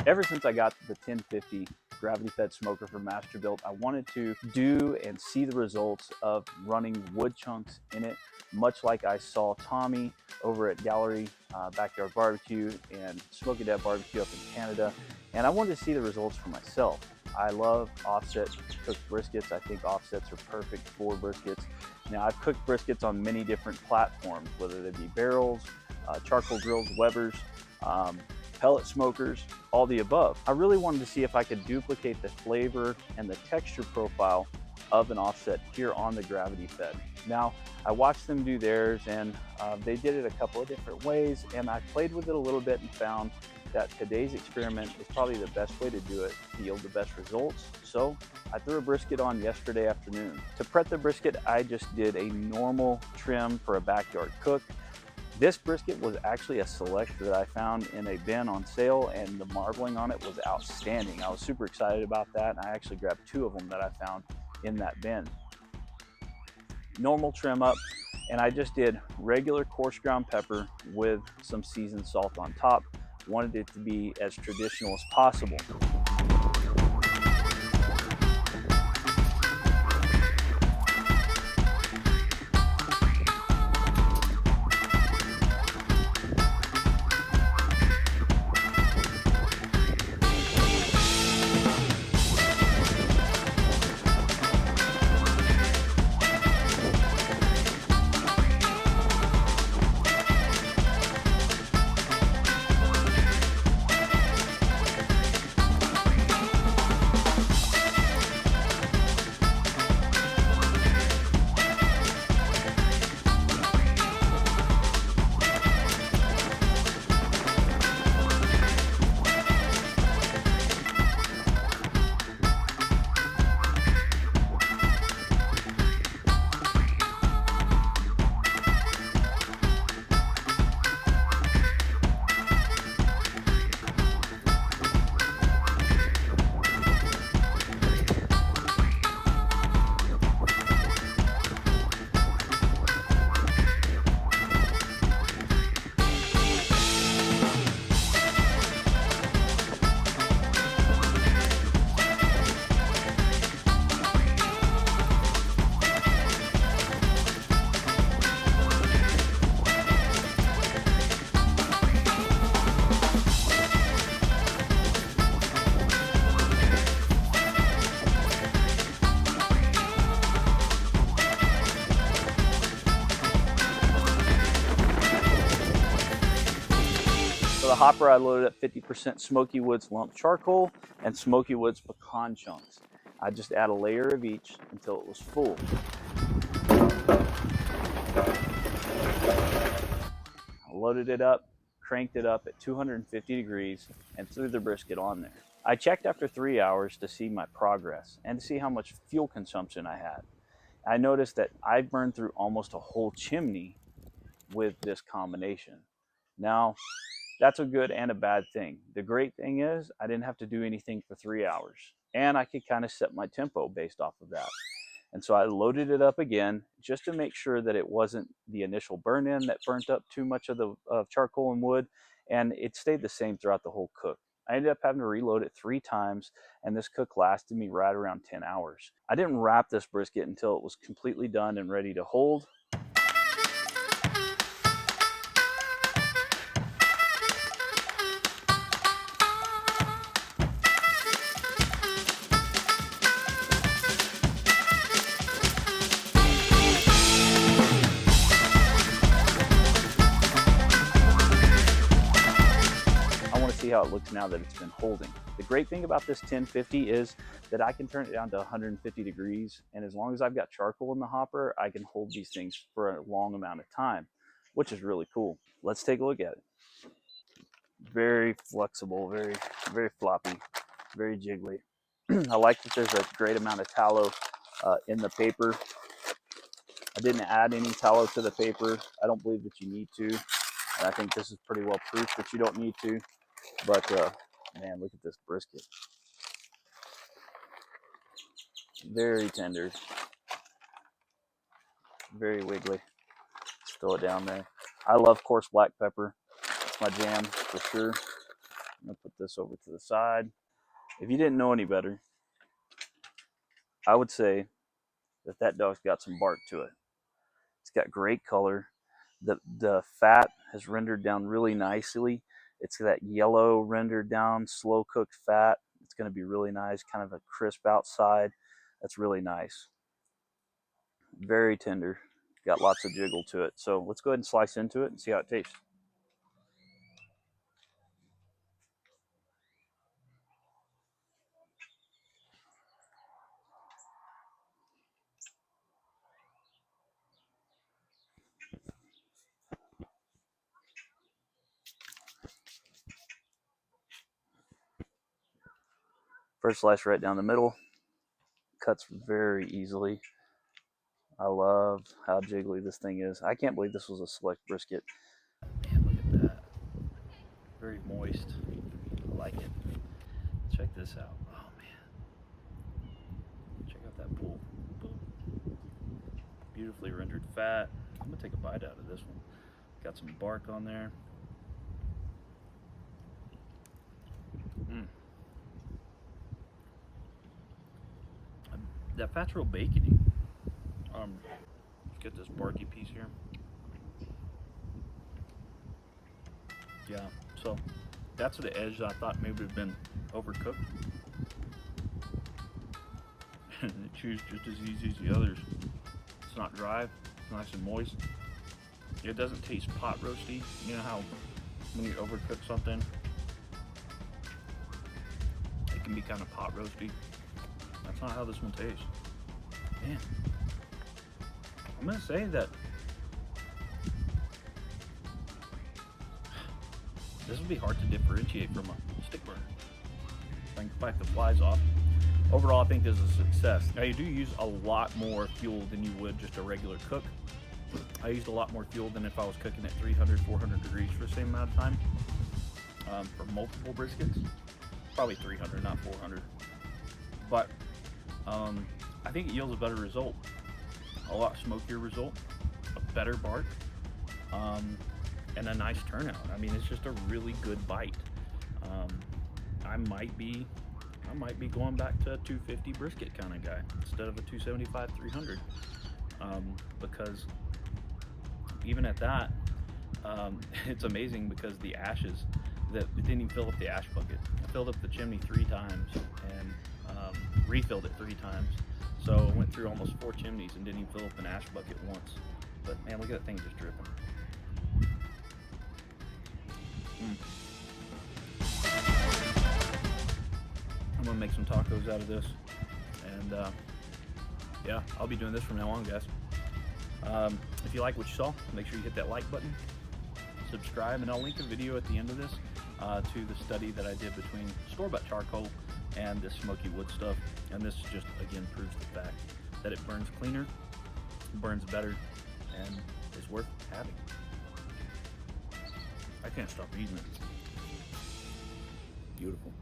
Ever since I got the 1050 gravity fed smoker from MasterBuilt, I wanted to do and see the results of running wood chunks in it, much like I saw Tommy over at Gallery Backyard Barbecue and Smoky Dad Barbecue up in Canada. And I wanted to see the results for myself. I love offset cooked briskets. I think offsets are perfect for briskets. Now, I've cooked briskets on many different platforms, whether they be barrels, charcoal grills, Webers, pellet smokers, all the above. I really wanted to see if I could duplicate the flavor and the texture profile of an offset here on the gravity fed. Now, I watched them do theirs, and they did it a couple of different ways, and I played with it a little bit and found that today's experiment is probably the best way to do it to yield the best results. So I threw a brisket on yesterday afternoon. To prep the brisket, I just did a normal trim for a backyard cook. This brisket was actually a select that I found in a bin on sale, and the marbling on it was outstanding. I was super excited about that, and I actually grabbed 2 of them that I found in that bin. Normal trim up, and I just did regular coarse ground pepper with some seasoned salt on top. Wanted it to be as traditional as possible. For the hopper, I loaded up 50% Smoky Woods lump charcoal and Smoky Woods pecan chunks. I just add a layer of each until it was full. I loaded it up, cranked it up at 250 degrees, and threw the brisket on there. I checked after 3 hours to see my progress and to see how much fuel consumption I had. I noticed that I burned through almost a whole chimney with this combination. Now, that's a good and a bad thing. The great thing is I didn't have to do anything for 3 hours, and I could kind of set my tempo based off of that. And so I loaded it up again just to make sure that it wasn't the initial burn in that burnt up too much of the charcoal and wood, and it stayed the same throughout the whole cook. I ended up having to reload it 3 times, and this cook lasted me right around 10 hours. I didn't wrap this brisket until it was completely done and ready to hold. See how it looks now that it's been holding. The great thing about this 1050 is that I can turn it down to 150 degrees, and as long as I've got charcoal in the hopper, I can hold these things for a long amount of time, which is really cool. Let's take a look at it. Very flexible, very floppy, very jiggly. I like that there's a great amount of tallow in the paper. I didn't add any tallow to the paper. I don't believe that you need to, and I think this is pretty well proof that you don't need to. But man, look at this brisket. Very tender, very wiggly. Just throw it down there. I love coarse black pepper. That's my jam for sure. I'm gonna put this over to the side. If you didn't know any better, I would say that that dog's got some bark to it. It's got great color. The fat has rendered down really nicely. It's that yellow rendered down, slow cooked fat. It's going to be really nice, kind of a crisp outside. That's really nice. Very tender. Got lots of jiggle to it. So let's go ahead and slice into it and see how it tastes. First slice right down the middle. Cuts very easily. I love how jiggly this thing is. I can't believe this was a select brisket. Man, look at that. Very moist. I like it. Check this out. Oh man. Check out that pool. Beautifully rendered fat. I'm gonna take a bite out of this one. Got some bark on there. That fat's real bacony. Let's get this barky piece here. Yeah, so that's the edge that I thought maybe would have been overcooked. And it chews just as easy as the others. It's not dry, it's nice and moist. It doesn't taste pot roasty. You know how when you overcook something, it can be kind of pot roasty. That's not how this one tastes. Man, I'm gonna say that this would be hard to differentiate from a stick burner. If I can fight the flies off. Overall, I think this is a success. Now, you do use a lot more fuel than you would just a regular cook. I used a lot more fuel than if I was cooking at 300, 400 degrees for the same amount of time. For multiple briskets, probably 300, not 400. But I think it yields a better result, a lot smokier result, a better bark, and a nice turnout. I mean, it's just a really good bite. I might be going back to a 250 brisket kind of guy instead of a 275, 300, because even at that, it's amazing because the ashes, that it didn't even fill up the ash bucket. I filled up the chimney 3 times and refilled it 3 times. So I went through almost 4 chimneys and didn't even fill up an ash bucket once. But man, look at that thing just dripping. I'm gonna make some tacos out of this, and yeah, I'll be doing this from now on, guys. If you like what you saw, make sure you hit that like button, subscribe, and I'll link a video at the end of this to the study that I did between store-bought charcoal and this smoky wood stuff. And this just, again, proves the fact that it burns cleaner, burns better, and is worth having. I can't stop eating it. Beautiful.